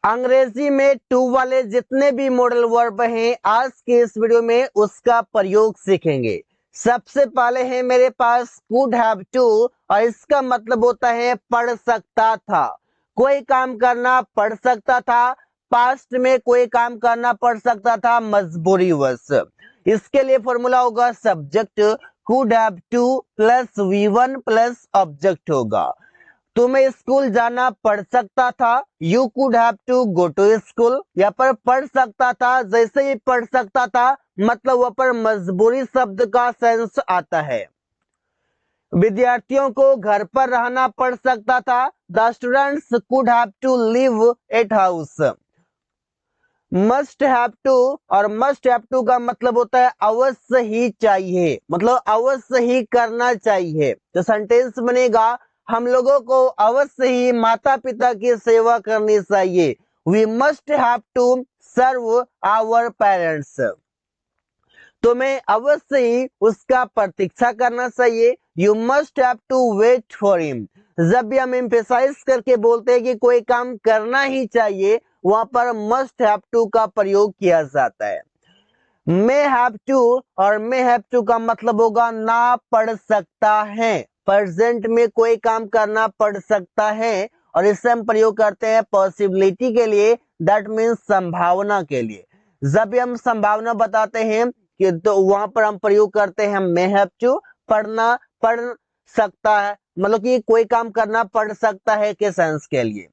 अंग्रेजी में टू वाले जितने भी मॉडल वर्ब हैं आज के इस वीडियो में उसका प्रयोग सीखेंगे। सबसे पहले है मेरे पास कुड हैव टू और इसका मतलब होता है पढ़ सकता था। कोई काम करना पढ़ सकता था, पास्ट में कोई काम करना पढ़ सकता था मजबूरी वश। इसके लिए फॉर्मूला होगा subject could have to plus V1 plus object होगा। तुम्हें स्कूल जाना पड़ सकता था, you could have to go to school. यहाँ पर पढ़ सकता था, जैसे ही पढ़ सकता था मतलब वहां पर मजबूरी शब्द का सेंस आता है। विद्यार्थियों को घर पर रहना पड़ सकता था, the students could have to live at house. Must have to और मस्ट हैव टू का मतलब होता है अवश्य ही चाहिए, मतलब अवश्य ही करना चाहिए। तो सेंटेंस बनेगा हम लोगों को अवश्य ही माता पिता की सेवा करनी चाहिए। We must have to serve our parents. तुम्हें अवश्य ही उसका प्रतीक्षा करना चाहिए। You must have to wait for him. जब भी हम एम्फेसाइज करके बोलते हैं कि कोई काम करना ही चाहिए, वहां पर मस्ट हैव टू का प्रयोग किया जाता है। मे हैव टू और मे हैव टू का मतलब होगा ना पढ़ सकता है। प्रेजेंट में कोई काम करना पड़ सकता है और इससे हम प्रयोग करते हैं पॉसिबिलिटी के लिए, दैट मीन्स संभावना के लिए। जब भी हम संभावना बताते हैं कि तो वहां पर हम प्रयोग करते हैं मे हैव टू। पढ़ना पढ़ सकता है मतलब कि कोई काम करना पड़ सकता है के सेंस के लिए।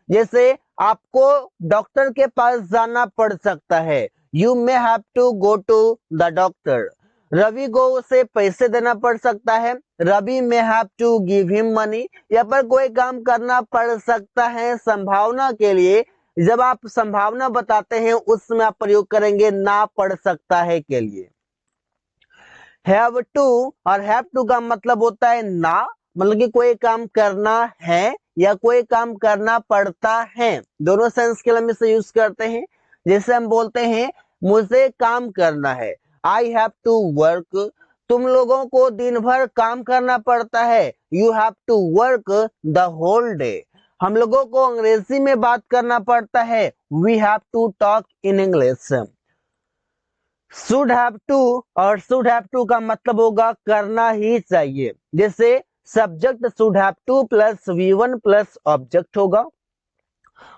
जैसे आपको डॉक्टर के पास जाना पड़ सकता है, you may have to go to the doctor. Ravi को उसे पैसे देना पड़ सकता है, Ravi may have to give him money. यहाँ पर कोई काम करना पड़ सकता है संभावना के लिए। जब आप संभावना बताते हैं उसमें आप प्रयोग करेंगे ना पड़ सकता है के लिए। हैव टू और हैव टू का मतलब होता है ना, मतलब कि कोई काम करना है या कोई काम करना पड़ता है। दोनों सेंस के लिए हम इसे यूज करते हैं। जैसे हम बोलते हैं मुझे काम करना है, आई हैव टू वर्क। तुम लोगों को दिन भर काम करना पड़ता है, you have to work the whole day. हम लोगों को अंग्रेजी में बात करना पड़ता है, we have to talk in English. Should have to और शुड हैव टू का मतलब होगा करना ही चाहिए। जैसे subject should have to plus V1 plus object होगा।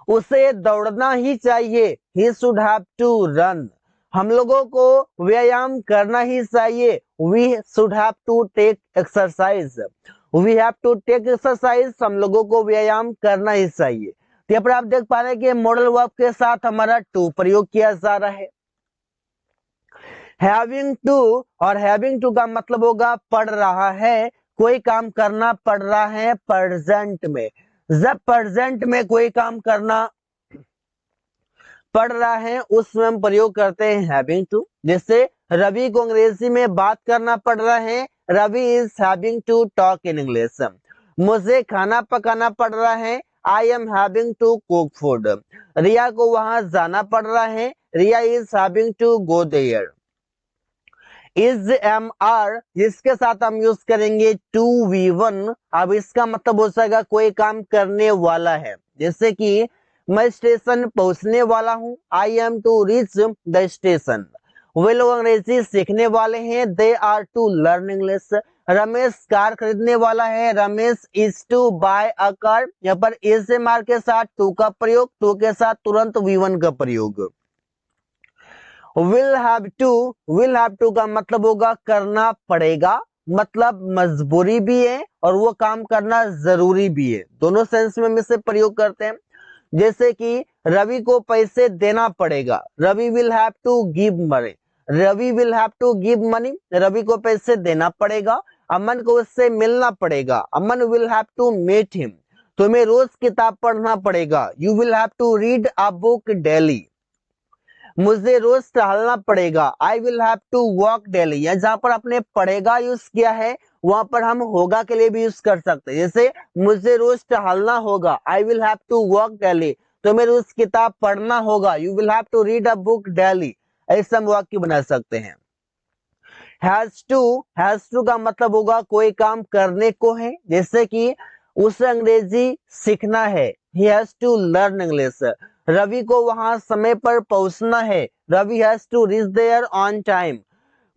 उसे दौड़ना ही चाहिए, he should have to run. हम लोगों को व्यायाम करना ही चाहिए, we should have to take exercise. We have to take exercise, हम लोगों को व्यायाम करना ही चाहिए। तो यहाँ पर आप देख पा रहे हैं कि मॉडल वर्ब के साथ हमारा टू प्रयोग किया जा रहा है। हैविंग टू और हैविंग टू का मतलब होगा पढ़ रहा है, कोई काम करना पड़ रहा है प्रेजेंट में। जब प्रेजेंट में कोई काम करना पड़ रहा है उसमें हम प्रयोग करते हैं हैविंग टू। जैसे रवि को अंग्रेजी में बात करना पड़ रहा है, Ravi is having to talk in English. मुझे खाना पकाना पड़ रहा है, I am having to cook food. Riya को वहां जाना पड़ रहा है, Riya is having to go there. Is am are जिसके साथ हम यूज करेंगे टू V1। अब इसका मतलब हो जाएगा कोई काम करने वाला है। जैसे कि मैं स्टेशन पहुंचने वाला हूं, I am to reach the station. वे लोग अंग्रेजी सीखने वाले हैं, they are to learn English. Ramesh car खरीदने वाला है, Ramesh is to buy a car. यहाँ पर इज एम आर के साथ टू का प्रयोग, टू के साथ तुरंत V1 का प्रयोग। विल हैव टू का मतलब होगा करना पड़ेगा, मतलब मजबूरी भी है और वो काम करना जरूरी भी है। दोनों सेंस में हम इसे प्रयोग करते हैं। जैसे कि रवि को पैसे देना पड़ेगा, Ravi will have to give money. Ravi will have to give money, Ravi को पैसे देना पड़ेगा। अमन को उससे मिलना पड़ेगा, Aman will have to meet him. तुम्हें रोज किताब पढ़ना पड़ेगा, you will have to read a book daily. मुझे रोज टहलना पड़ेगा, I will have to walk daily. या जहां पर आपने पढ़ेगा यूज किया है वहां पर हम होगा के लिए भी यूज कर सकते हैं। जैसे मुझे रोज टहलना होगा, I will have to walk daily. तुम्हें रोज किताब पढ़ना होगा, you will have to read a book daily. ऐसा हम वाक्य बना सकते हैं। हैज टू का मतलब होगा कोई काम करने को है। जैसे कि उसे अंग्रेजी सीखना है, he has to learn English. Ravi को वहां समय पर पहुंचना है, Ravi has to reach there on time.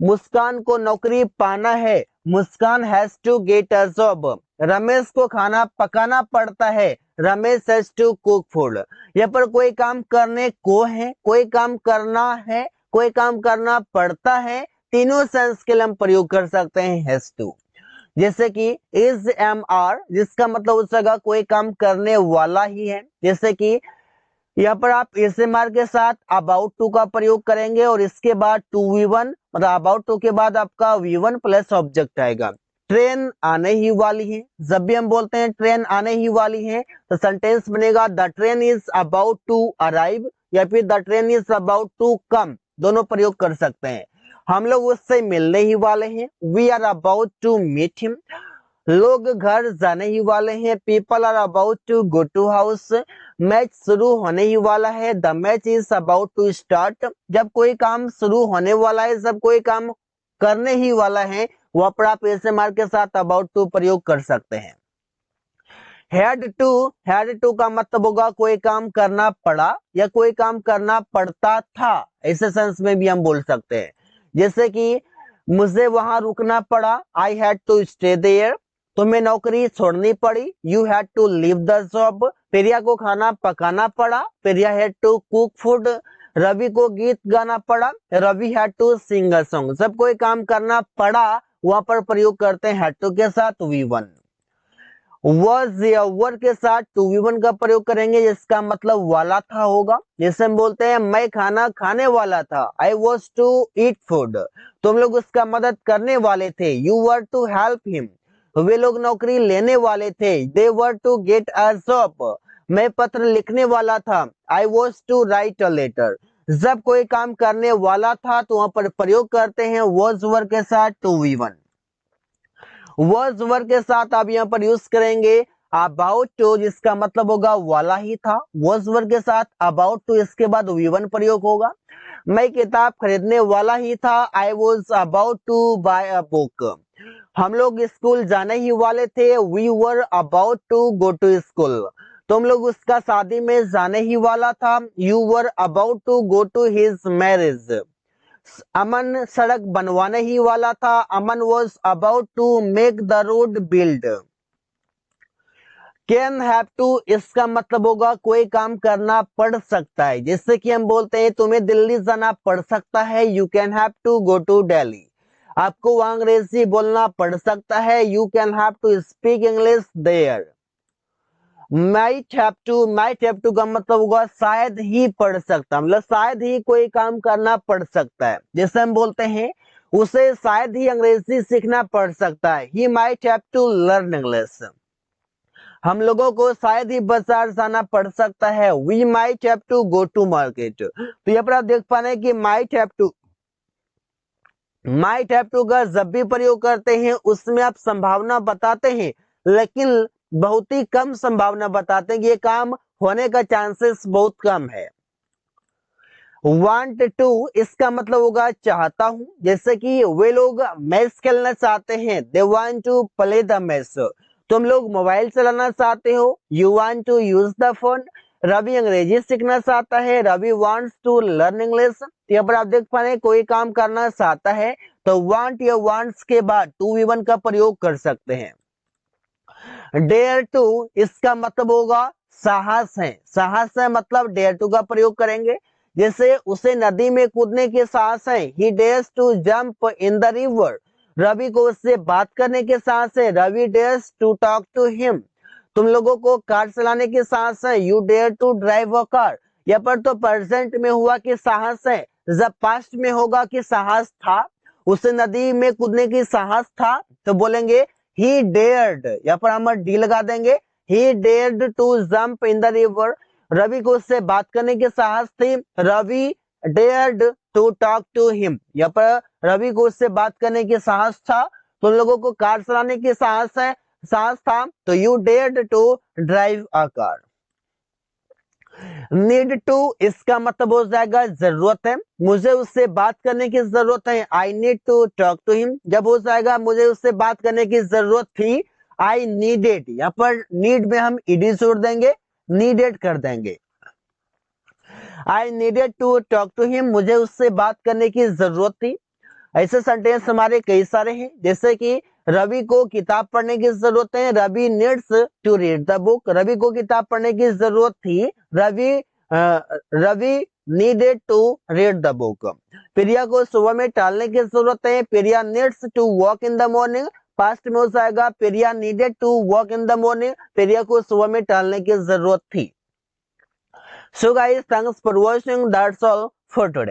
Muskan को नौकरी पाना है, Muskan has to get a job. Ramesh को खाना पकाना पड़ता है, Ramesh has to cook food. यहाँ पर कोई काम करने को है, कोई काम करना है, कोई काम करना पड़ता है, तीनों सेंस के लिए हम प्रयोग कर सकते हैं हैज टू। जैसे कि इज एम आर, जिसका मतलब उस जगह कोई काम करने वाला ही है। जैसे कि यहाँ पर आप एस एम आर के साथ अबाउट टू का प्रयोग करेंगे और इसके बाद टू वी वन, मतलब अबाउट टू के बाद आपका वी वन प्लस ऑब्जेक्ट आएगा। ट्रेन आने ही वाली है, जब भी हम बोलते हैं ट्रेन आने ही वाली है तो सेंटेंस बनेगा the train is about to arrive, या फिर the train is about to come, दोनों प्रयोग कर सकते हैं। हम लोग उससे मिलने ही वाले हैं, we are about to meet him. लोग घर जाने ही वाले हैं, people are about to go to house. Match शुरू होने ही वाला है, the match is about to start. जब कोई काम शुरू होने वाला है, जब कोई काम करने ही वाला है, वहां पर आप एसएमआर के साथ अबाउट टू प्रयोग कर सकते हैं। हैड टू का मतलब होगा कोई काम करना पड़ा या कोई काम करना पड़ता था, ऐसे सेंस में भी हम बोल सकते हैं। जैसे कि मुझे वहां रुकना पड़ा, I had to stay there. तुम्हें नौकरी छोड़नी पड़ी, you had to leave the job. Priya को खाना पकाना पड़ा, Priya had to cook food. Ravi को गीत गाना पड़ा, Ravi had to sing a song. जब कोई काम करना पड़ा वहां पर प्रयोग करते हैं हैड टू के साथ वी वन। वॉज या वर के साथ टू वी वन का प्रयोग करेंगे, जिसका मतलब वाला था होगा। जैसे हम बोलते हैं मैं खाना खाने वाला था, I was to eat food. तुम लोग उसका मदद करने वाले थे, you were to help him. वे लोग नौकरी लेने वाले थे, they were to get a job. मैं पत्र लिखने वाला था, I was to write a letter. जब कोई काम करने वाला था तो वहां पर प्रयोग करते हैं वॉज वर के साथ to V one. Was were के साथ आप यहाँ पर यूज करेंगे अबाउट टू, जिसका मतलब होगा वाला ही था। वॉज वर के साथ अबाउट टू, इसके बाद वी वन प्रयोग होगा। मैं किताब खरीदने वाला ही था, I was about to buy a book. हम लोग स्कूल जाने ही वाले थे, we were about to go to school. तुम लोग उसका शादी में जाने ही वाला था, you were about to go to his marriage. Aman सड़क बनवाने ही वाला था, Aman was about to make the road build. Can have to, इसका मतलब होगा कोई काम करना पड़ सकता है। जैसे कि हम बोलते हैं तुम्हें दिल्ली जाना पड़ सकता है, you can have to go to Delhi. आपको वहां अंग्रेजी बोलना पड़ सकता है, you can have to speak English there. Might have to का मतलब होगा शायद ही पढ़ सकता, मतलब शायद ही कोई काम करना पड़ सकता है। जैसे हम बोलते हैं उसे शायद ही अंग्रेजी सीखना पड़ सकता है, he might have to learn English. हम लोगों को शायद ही बाजार जाना पड़ सकता है, we might have to go to market. तो यहाँ पर आप देख पा रहे हैं कि माइट हैव टू का जब भी प्रयोग करते हैं उसमें आप संभावना बताते हैं, लेकिन बहुत ही कम संभावना बताते हैं कि ये काम होने का चांसेस बहुत कम है। वांट टू, इसका मतलब होगा चाहता हूं। जैसे कि वे लोग मैच खेलना चाहते हैं, they want to play the match. तुम लोग मोबाइल चलाना चाहते हो, you want to use the phone. Ravi अंग्रेजी सीखना चाहता है, Ravi wants to learn English. यहाँ पर आप देख पा रहे हैं कोई काम करना चाहता है तो वांट या वांट्स के बाद टू वी वन का प्रयोग कर सकते हैं। डेयर टू, इसका मतलब होगा साहस है, साहस है मतलब डेयर टू का प्रयोग करेंगे। जैसे उसे नदी में कूदने की साहस है, he dares to jump in the river. Ravi को उससे बात करने की साहस है, Ravi dares to talk to him. तुम लोगों को कार चलाने की साहस है, you dare to drive a car. यहाँ पर तो प्रेजेंट में हुआ कि साहस है, जब पास्ट में होगा कि साहस था, उसे नदी में कूदने की साहस था तो बोलेंगे he dared, यहाँ पर हम डी लगा देंगे, he dared to jump in the river। Ravi को उससे बात करने की साहस थी, Ravi dared to talk to him। यहाँ पर रवि को उससे बात करने की साहस था, तुम लोगों को कार चलाने की साहस था तो you dared to drive a car। Need to, इसका मतलब हो जाएगा जरूरत है, मुझे उससे बात करने की जरूरत है, I need to talk to him. जब हो जाएगा मुझे उससे बात करने की जरूरत थी, आई नीडेड। यहाँ पर नीड में हम ईडी जोड़ देंगे, नीडेड कर देंगे। I needed to talk to him, मुझे उससे बात करने की जरूरत थी। ऐसे सेंटेंस हमारे कई सारे हैं, जैसे कि रवि को किताब पढ़ने की जरूरत है, Ravi needs to read the book, Ravi को किताब पढ़ने की जरूरत थी, Ravi needed to read the book. Priya को सुबह में टहलने की जरूरत है, Priya needs to walk in the morning, past में हो जाएगा Priya needed to walk in the morning, Priya को सुबह में टहलने की जरूरत थी। So guys, thanks for watching. That's all for today.